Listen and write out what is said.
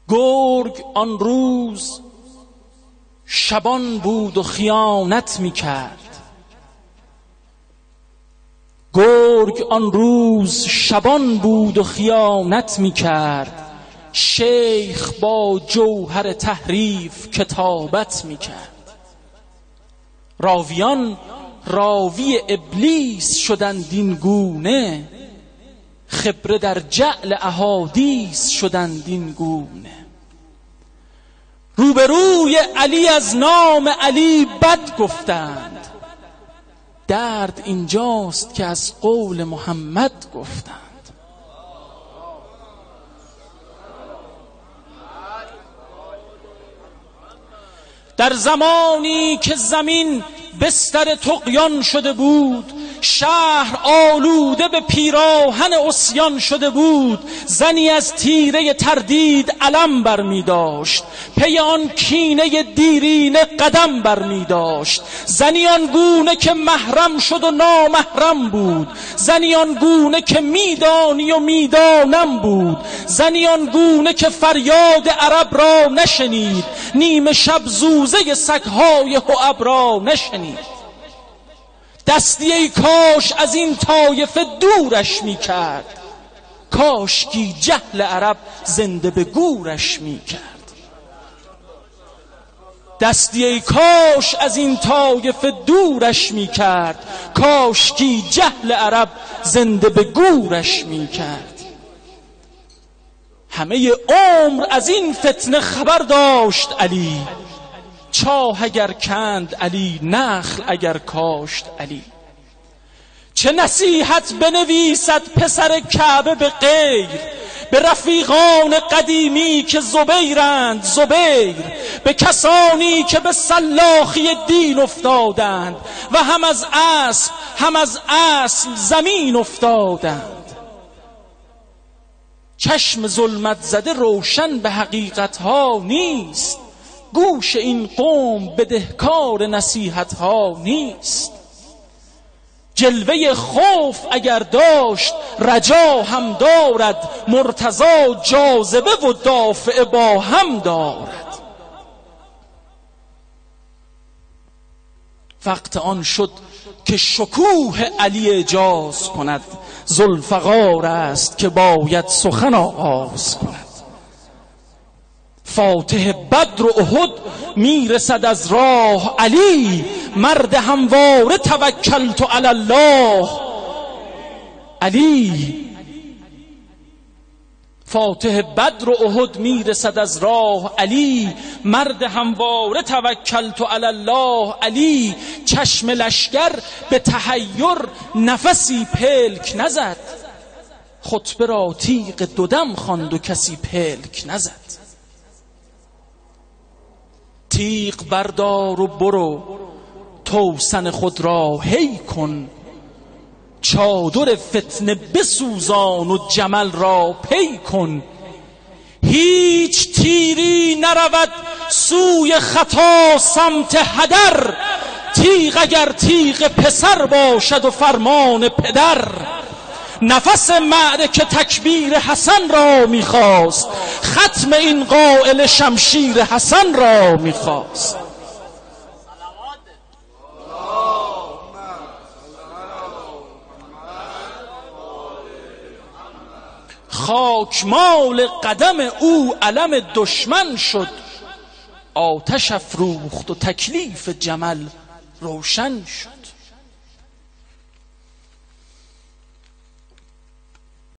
گرگ آن روز شبان بود و خیانت میکرد. گرگ آن روز شبان بود و خیانت میکرد. شیخ با جوهر تحریف کتابت میکرد. راویان راوی ابلیس شدند این گونه، خبره در جعل احادیث شدند این گونه. روبروی علی از نام علی بد گفتند، درد اینجاست که از قول محمد گفتند. در زمانی که زمین بستر طغیان شده بود، شهر آلوده به پیراهن عصیان شده بود، زنی از تیره تردید علم بر می داشت، پی آن کینه دیرینه قدم بر می داشت. زنی آن گونه که محرم شد و نامحرم بود، زنی آن گونه که میدانی و میدانم بود، زنی آن گونه که فریاد عرب را نشنید، نیمه شب زوزه سگهای حعب را نشنید. دستی ای کاش از این طایفه دورش می کرد، کاشکی جهل عرب زنده به گورش می کرد. دستی ای کاش از این طایفه دورش می کرد، کاشکی جهل عرب زنده به گورش می کرد. همه عمر از این فتنه خبر داشت علی، چاه اگر کند علی، نخل اگر کاشت علی. چه نصیحت بنویسد پسر کعبه به غیر، به رفیقان قدیمی که زبیرند زبیر، به کسانی که به سلاخی دین افتادند و هم از اصل زمین افتادند. چشم ظلمت زده روشن به حقیقت ها نیست، گوش این قوم بدهکار نصیحت ها نیست. جلوه خوف اگر داشت رجا هم دارد، مرتضی جاذبه و دافعه با هم دارد. وقت آن شد که شکوه علی اجاز کند، ذوالفقار است که باید سخن آغاز کند. فاتح بدر و احد میرسد از راه علی، مرد همواره توکلت علی الله علی. فاتح بدر و احد میرسد از راه علی، مرد همواره توکلت علی الله علی. چشم لشکر به تحیر نفسی پلک نزد، خطبه را تیغ دودم خواند و کسی پلک نزد. تیغ بردار و برو توسن خود را هی کن، چادر فتنه بسوزان و جمل را پی کن. هیچ تیری نرود سوی خطا سمت هدر، تیغ اگر تیغ پسر باشد و فرمان پدر. نفس معرکه تکبیر حسن را میخواست، ختم این قائل شمشیر حسن را میخواست. خاکمال قدم او علم دشمن شد، آتش افروخت و تکلیف جمل روشن شد.